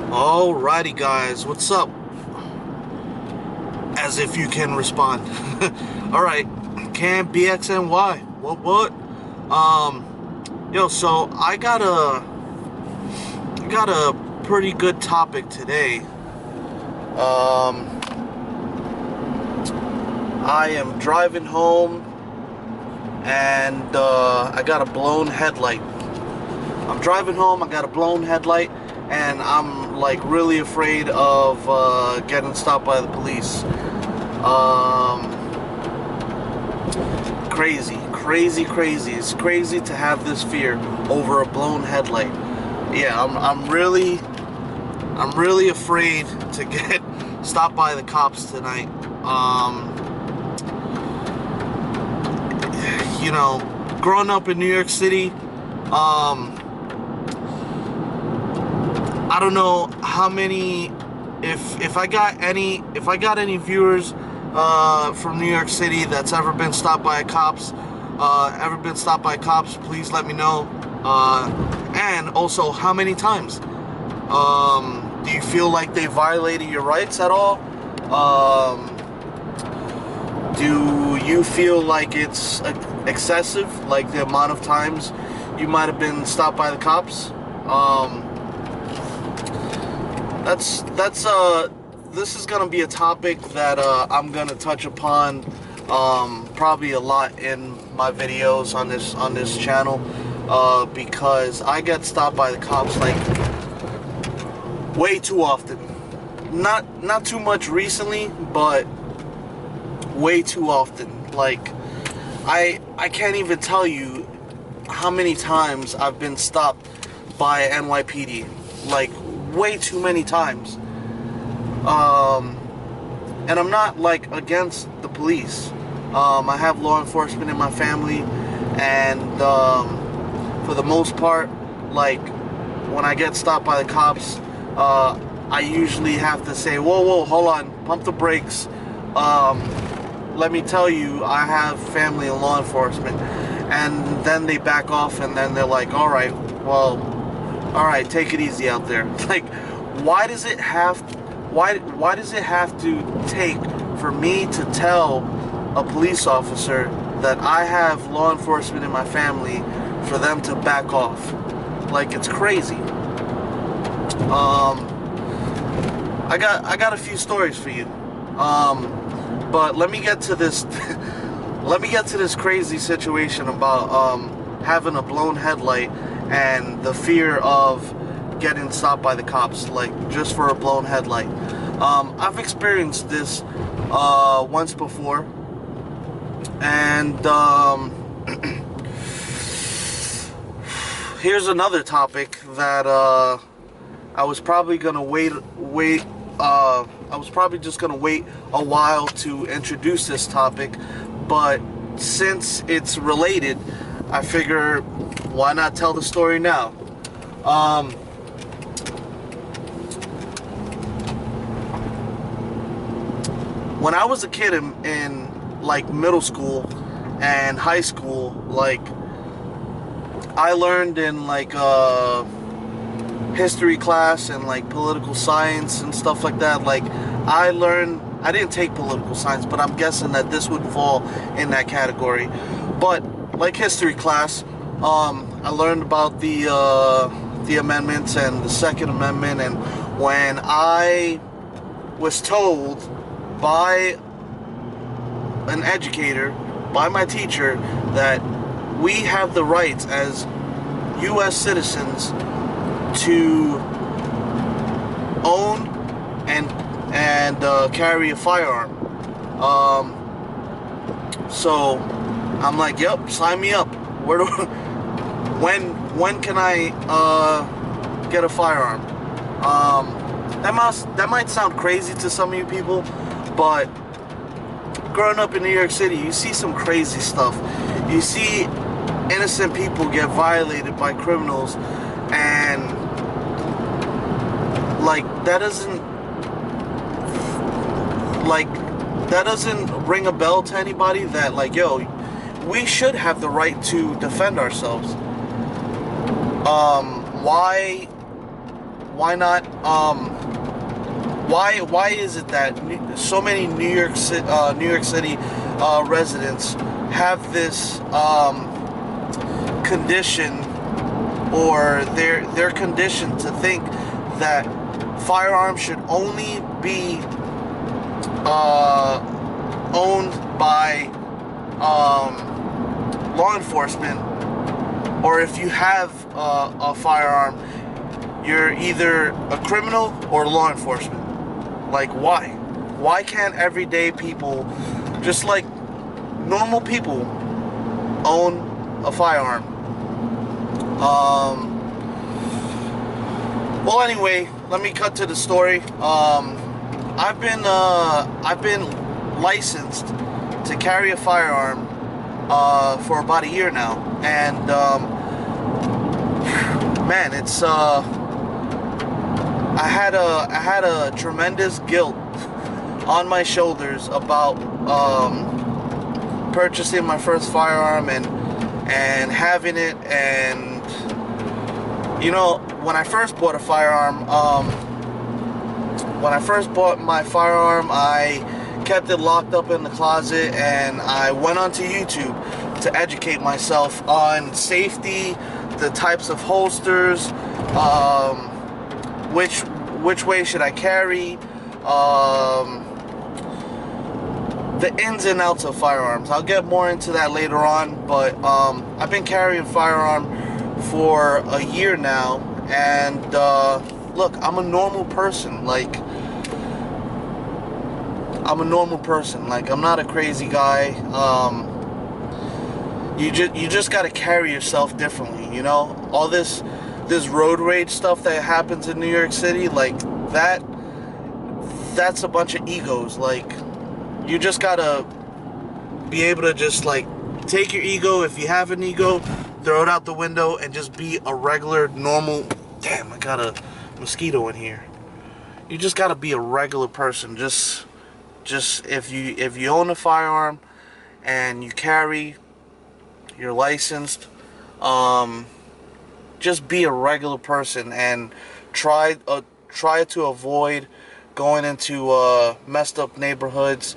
Alrighty guys, what's up? As if you can respond. Alright, can BXNY. What? Yo, so I got a pretty good topic today. I am driving home and I got a blown headlight. I'm driving home, I got a blown headlight, and I'm like really afraid of getting stopped by the police. Crazy. It's crazy to have this fear over a blown headlight. Yeah, I'm really afraid to get stopped by the cops tonight. You know, growing up in New York City, I don't know how many, if I got any viewers from New York City that's ever been stopped by cops, please let me know. And also, how many times? Do you feel like they violated your rights at all? Do you feel like it's excessive, like the amount of times you might have been stopped by the cops? This is gonna be a topic that I'm gonna touch upon probably a lot in my videos on this channel, because I get stopped by the cops like way too often. Not too much recently, but way too often. Like I can't even tell you how many times I've been stopped by NYPD. Like way too many times. And I'm not like against the police. I have law enforcement in my family, and for the most part, like when I get stopped by the cops, I usually have to say, whoa, hold on, pump the brakes. Let me tell you, I have family in law enforcement. And then they back off, and then they're like, all right, take it easy out there. Like, why does it have to take for me to tell a police officer that I have law enforcement in my family for them to back off? Like, it's crazy. I got a few stories for you. But let me get to this crazy situation about having a blown headlight and the fear of getting stopped by the cops, like just for a blown headlight. I've experienced this once before, and here's another topic that I was probably gonna I was probably just gonna wait a while to introduce this topic, but since it's related, I figure why not tell the story now. When I was a kid in like middle school and high school, like I learned in like history class and like political science and stuff like that. Like I didn't take political science, but I'm guessing that this would fall in that category. But like history class, I learned about the amendments and the Second Amendment, and when I was told by an educator, by my teacher, that we have the rights as U.S. citizens to own and carry a firearm. So I'm like, yep, sign me up. When can I get a firearm? That might sound crazy to some of you people, but growing up in New York City, you see some crazy stuff. You see innocent people get violated by criminals, and like that doesn't ring a bell to anybody that like, yo, we should have the right to defend ourselves. Why not? Why is it that so many New York City residents have this condition, or they're conditioned to think that firearms should only be owned by law enforcement, or if you have a firearm, you're either a criminal or law enforcement. Like, why? Why can't everyday people, just like normal people, own a firearm? Well, anyway, let me cut to the story. I've been licensed to carry a firearm for about a year now, and man, it's I had a tremendous guilt on my shoulders about purchasing my first firearm and having it. And you know, when I first bought a firearm, I kept it locked up in the closet, and I went onto YouTube to educate myself on safety, the types of holsters, which way should I carry, the ins and outs of firearms. I'll get more into that later on, but I've been carrying a firearm for a year now, and look, I'm a normal person. Like, I'm not a crazy guy. You just gotta carry yourself differently, you know? All this road rage stuff that happens in New York City, like, that's a bunch of egos. Like, you just gotta be able to just, like, take your ego, if you have an ego, throw it out the window, and just be a regular, normal... Damn, I got a mosquito in here. You just gotta be a regular person. Just if you own a firearm and you carry, you're licensed, just be a regular person and try to avoid going into messed up neighborhoods.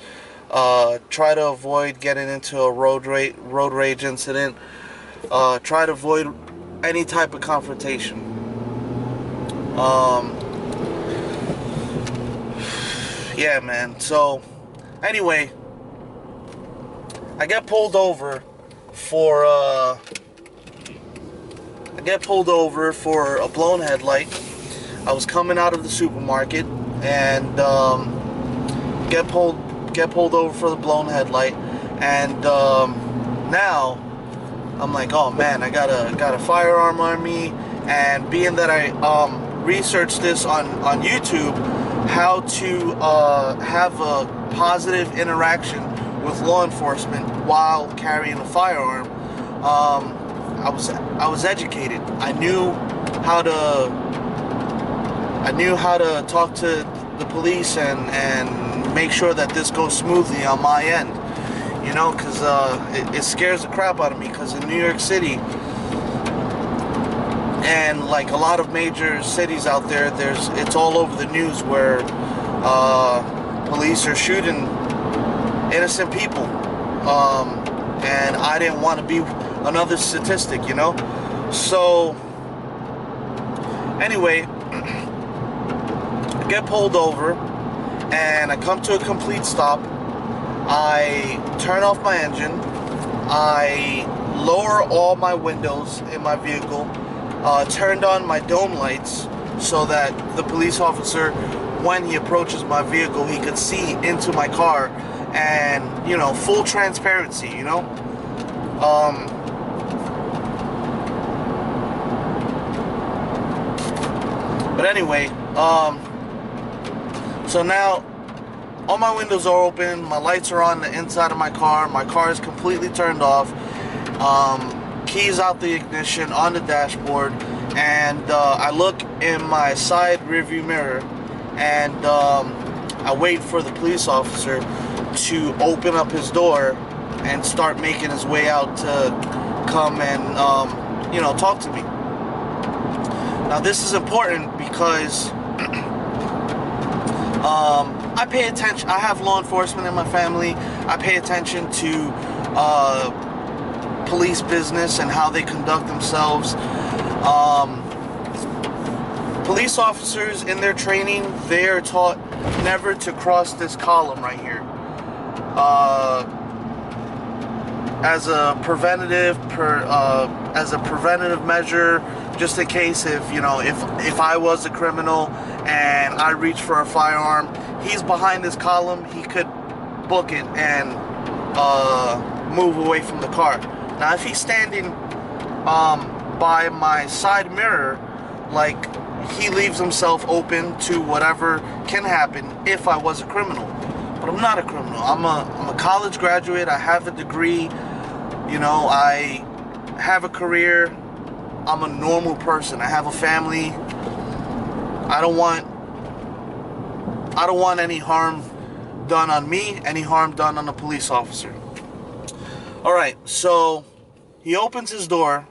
Try to avoid getting into a road rage incident. Try to avoid any type of confrontation. Yeah, man. So, anyway, I get pulled over for a blown headlight. I was coming out of the supermarket and get pulled over for the blown headlight, and now I'm like, oh man, I got a firearm on me. And being that I researched this on YouTube, how to have a positive interaction with law enforcement while carrying a firearm, I was educated. I knew how to talk to the police and make sure that this goes smoothly on my end, you know, because it scares the crap out of me, because in New York City, and like a lot of major cities out there, it's all over the news where police are shooting innocent people, and I didn't want to be another statistic, you know. So anyway, I get pulled over and I come to a complete stop. I turn off my engine, I lower all my windows in my vehicle, turned on my dome lights so that the police officer, when he approaches my vehicle, he could see into my car, and, you know, full transparency, you know. But anyway, so now all my windows are open, my lights are on the inside of my car is completely turned off, keys out the ignition, on the dashboard, and I look in my side rearview mirror, and I wait for the police officer to open up his door and start making his way out to come and, you know, talk to me. Now this is important because I pay attention. I have law enforcement in my family. I pay attention to police business and how they conduct themselves. Police officers in their training, they are taught never to cross this column right here. As a preventative measure, just in case if I was a criminal and I reach for a firearm, he's behind this column, he could book it and move away from the car. Now if he's standing by my side mirror, like, he leaves himself open to whatever can happen if I was a criminal. But I'm not a criminal. I'm a college graduate. I have a degree. I have a career. I'm a normal person. I have a family. I don't want any harm done on me, any harm done on a police officer. Alright, so he opens his door,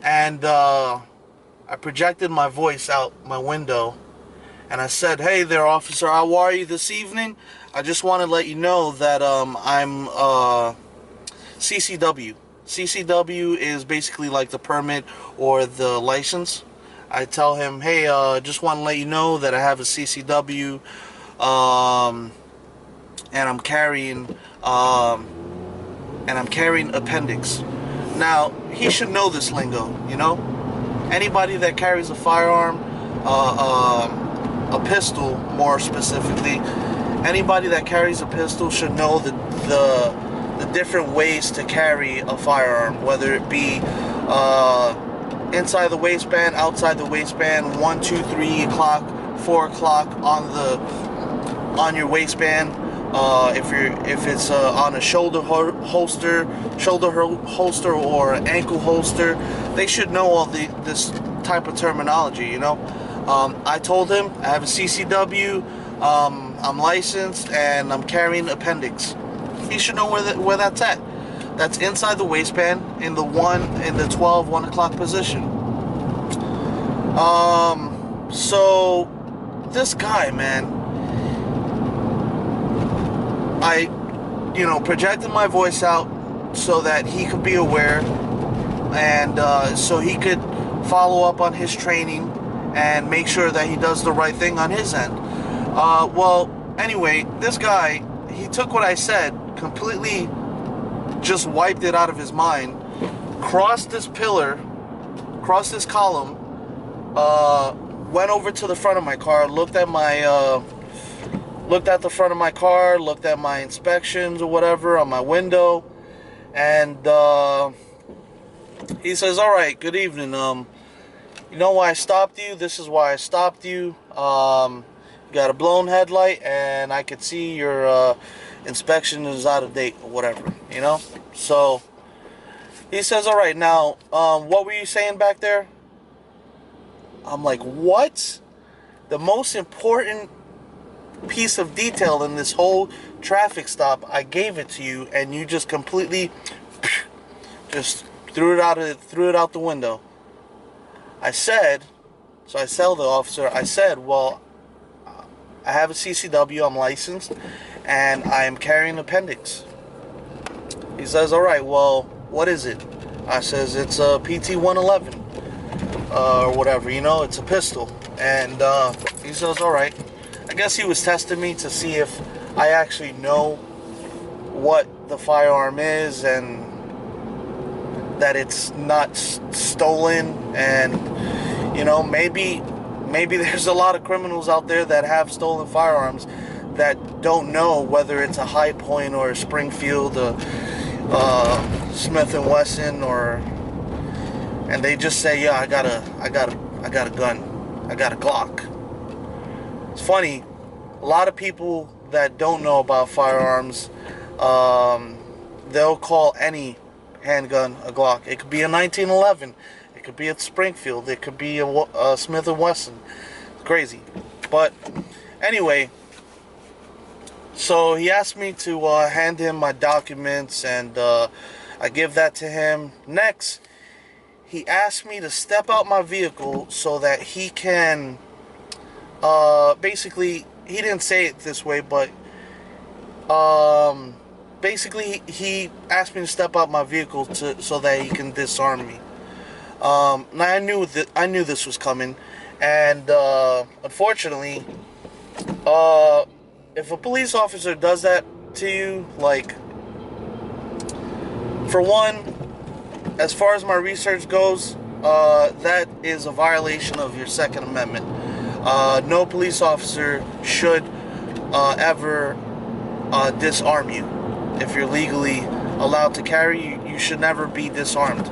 and I projected my voice out my window, and I said, "Hey there, officer, how are you this evening? I just want to let you know that I'm CCW. CCW is basically like the permit or the license." I tell him, "Hey, just want to let you know that I have a CCW, and I'm carrying appendix." Now he should know this lingo, Anybody that carries a firearm, a pistol more specifically, anybody that carries a pistol should know the different ways to carry a firearm, whether it be inside the waistband, outside the waistband, 1, 2, 3 o'clock, 4 o'clock on your waistband. If it's on a shoulder holster or an ankle holster, they should know all this type of terminology. I told him I have a CCW, I'm licensed, and I'm carrying appendix. He should know where that's at. That's inside the waistband in the 1 o'clock position. So this guy, man, I projected my voice out so that he could be aware, and so he could follow up on his training and make sure that he does the right thing on his end. Well, anyway, this guy, he took what I said, completely just wiped it out of his mind, crossed this pillar, crossed this column, went over to the front of my car, looked at the front of my car, looked at my inspections or whatever on my window, and he says, "Alright, good evening, you know why I stopped you? This is why I stopped you. You got a blown headlight, and I could see your inspection is out of date," or whatever, So he says, "Alright, now, what were you saying back there?" I'm like, "What? The most important piece of detail in this whole traffic stop, I gave it to you, and you just completely just threw it out the window." I said, so I tell the officer, I said, "Well, I have a CCW, I'm licensed, and I am carrying appendix." He says, "Alright, well, what is it?" I says, "It's a PT-111, or whatever, it's a pistol." And he says, "Alright." I guess he was testing me to see if I actually know what the firearm is and that it's not stolen, and maybe there's a lot of criminals out there that have stolen firearms that don't know whether it's a High Point or a Springfield, Smith and Wesson, and they just say, "Yeah, I got a gun, I got a Glock." It's funny, a lot of people that don't know about firearms, they'll call any handgun a Glock. It could be a 1911, it could be a Springfield, it could be a Smith & Wesson. It's crazy. But anyway, so he asked me to hand him my documents, and I give that to him. Next, he asked me to step out my vehicle so that he can, basically, he didn't say it this way, but basically he asked me to step out my vehicle so that he can disarm me. Now I knew this was coming, and unfortunately, if a police officer does that to you, like, for one, as far as my research goes, that is a violation of your Second Amendment. No police officer should ever disarm you. If you're legally allowed to carry, you should never be disarmed.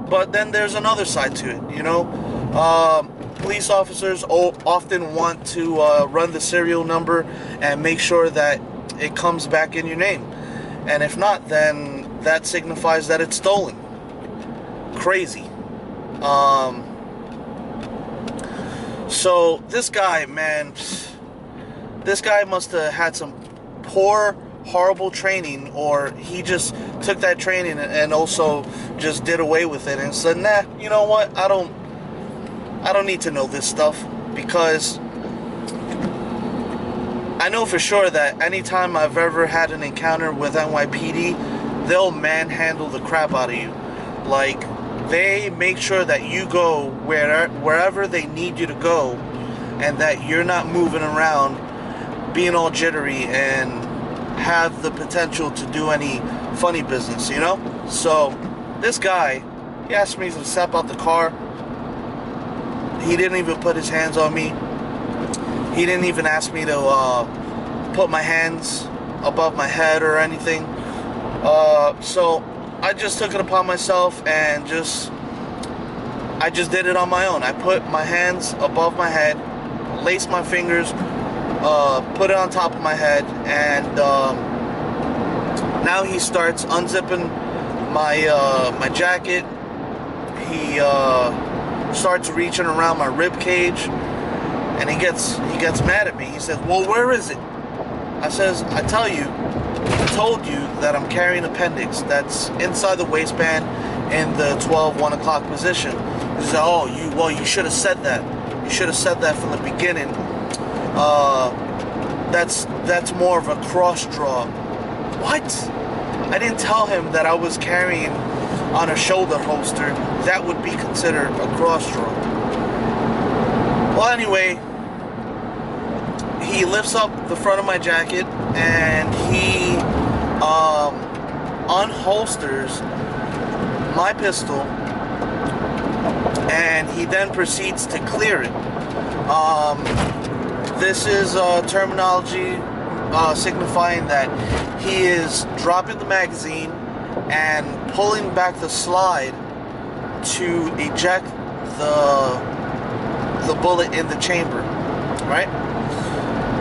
But then there's another side to it, you know. Police officers often want to run the serial number and make sure that it comes back in your name. And if not, then that signifies that it's stolen. Crazy. So this guy, man, this guy must have had some poor, horrible training, or he just took that training and also just did away with it and said, nah, you know what, I don't need to know this stuff, because I know for sure that anytime I've ever had an encounter with NYPD, they'll manhandle the crap out of you. Like, they make sure that you go wherever they need you to go, and that you're not moving around being all jittery and have the potential to do any funny business, you know? So this guy, he asked me to step out the car. He didn't even put his hands on me. He didn't even ask me to put my hands above my head or anything. So I just took it upon myself and I just did it on my own. I put my hands above my head, laced my fingers, put it on top of my head, and now he starts unzipping my jacket. He starts reaching around my rib cage, and he gets mad at me. He says, "Well, where is it?" I says, "I told you that I'm carrying appendix that's inside the waistband in the 1 o'clock position." He said, "Oh, you should have said that. You should have said that from the beginning. That's more of a cross draw." What? I didn't tell him that I was carrying on a shoulder holster. That would be considered a cross draw. Well, anyway, he lifts up the front of my jacket and he unholsters my pistol, and he then proceeds to clear it. This is terminology signifying that he is dropping the magazine and pulling back the slide to eject the bullet in the chamber, right?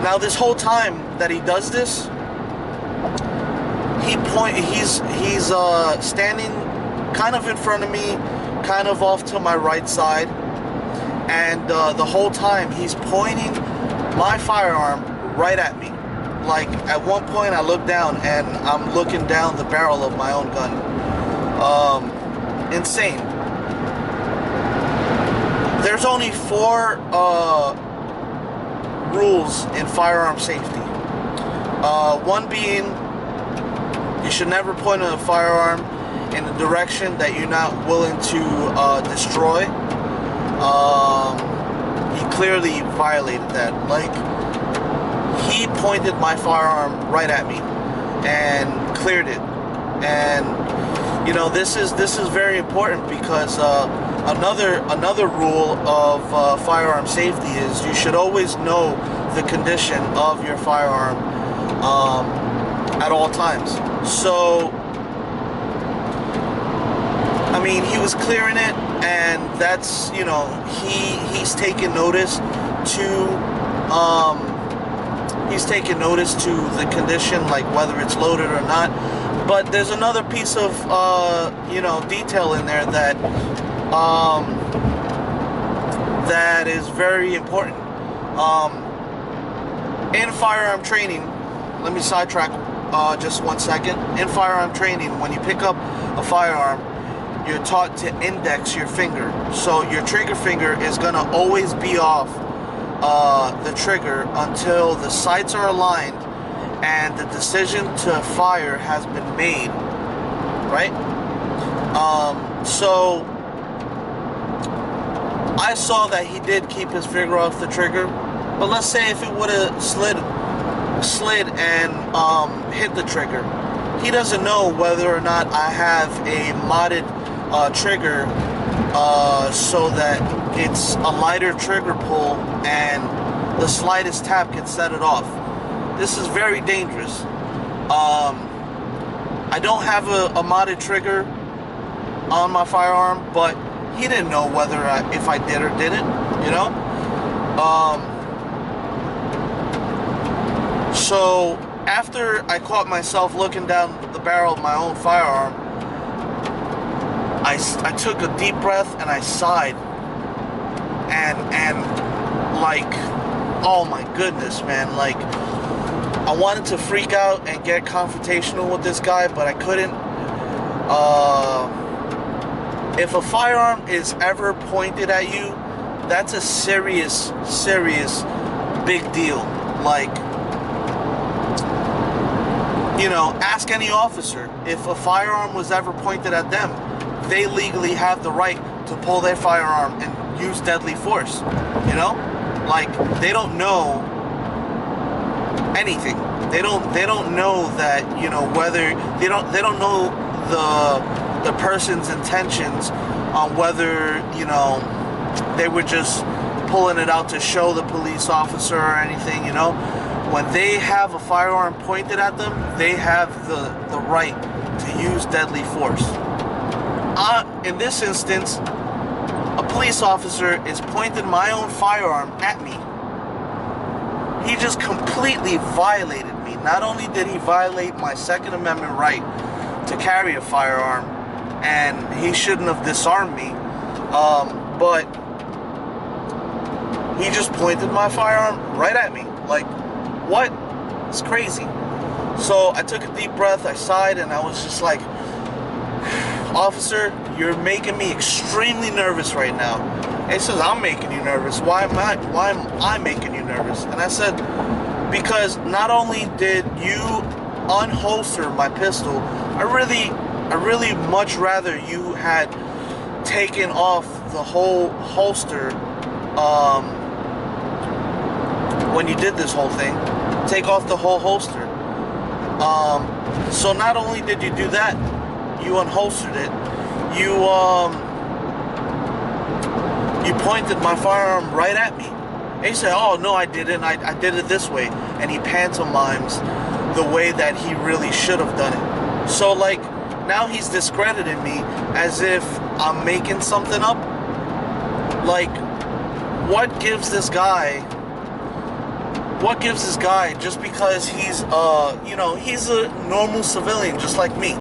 Now, this whole time that he does this, he's standing kind of in front of me, kind of off to my right side, and the whole time he's pointing my firearm right at me. Like, at one point I look down and I'm looking down the barrel of my own gun. Insane. There's only 4 rules in firearm safety. One being, you should never point a firearm in a direction that you're not willing to destroy. He clearly violated that. Like, he pointed my firearm right at me and cleared it. And you know, this is very important, because another rule of firearm safety is you should always know the condition of your firearm at all times. So, I mean, he was clearing it, and that's, you know, he's taking notice to the condition, like whether it's loaded or not. But there's another piece of you know, detail in there that that is very important. In firearm training, let me sidetrack just 1 second. In firearm training, when you pick up a firearm, you're taught to index your finger. So your trigger finger is going to always be off the trigger until the sights are aligned and the decision to fire has been made, right? So I saw that he did keep his finger off the trigger, but let's say if it would have slid and hit the trigger, he doesn't know whether or not I have a modded trigger so that it's a lighter trigger pull and the slightest tap can set it off. This is very dangerous. I don't have a modded trigger on my firearm, but he didn't know whether if I did or didn't, you know? So after I caught myself looking down the barrel of my own firearm, I took a deep breath and I sighed. And like, oh my goodness, man, like, I wanted to freak out and get confrontational with this guy, but I couldn't. If a firearm is ever pointed at you, that's a serious big deal. Like, you know, ask any officer. If a firearm was ever pointed at them, they legally have the right to pull their firearm and use deadly force. You know? Like, they don't know anything. They don't know that, you know, whether they don't know the person's intentions on whether, you know, they were just pulling it out to show the police officer or anything, you know. When they have a firearm pointed at them, they have the right to use deadly force. In this instance, a police officer is pointing my own firearm at me. He just completely violated me. Not only did he violate my Second Amendment right to carry a firearm, and he shouldn't have disarmed me, but he just pointed my firearm right at me. Like, what? It's crazy. So I took a deep breath, I sighed, and I was just like, officer, you're making me extremely nervous right now. And he says, I'm making you nervous. Why am I making you nervous? And I said, because not only did you unholster my pistol, I really much rather you had taken off the whole holster when you did this whole thing. Take off the whole holster. So not only did you do that, you unholstered it, you pointed my firearm right at me. And he said, oh, no, I didn't. I did it this way. And he pantomimes the way that he really should have done it. So, like, now he's discrediting me as if I'm making something up. Like, what gives this guy just because he's, you know, he's a normal civilian just like me.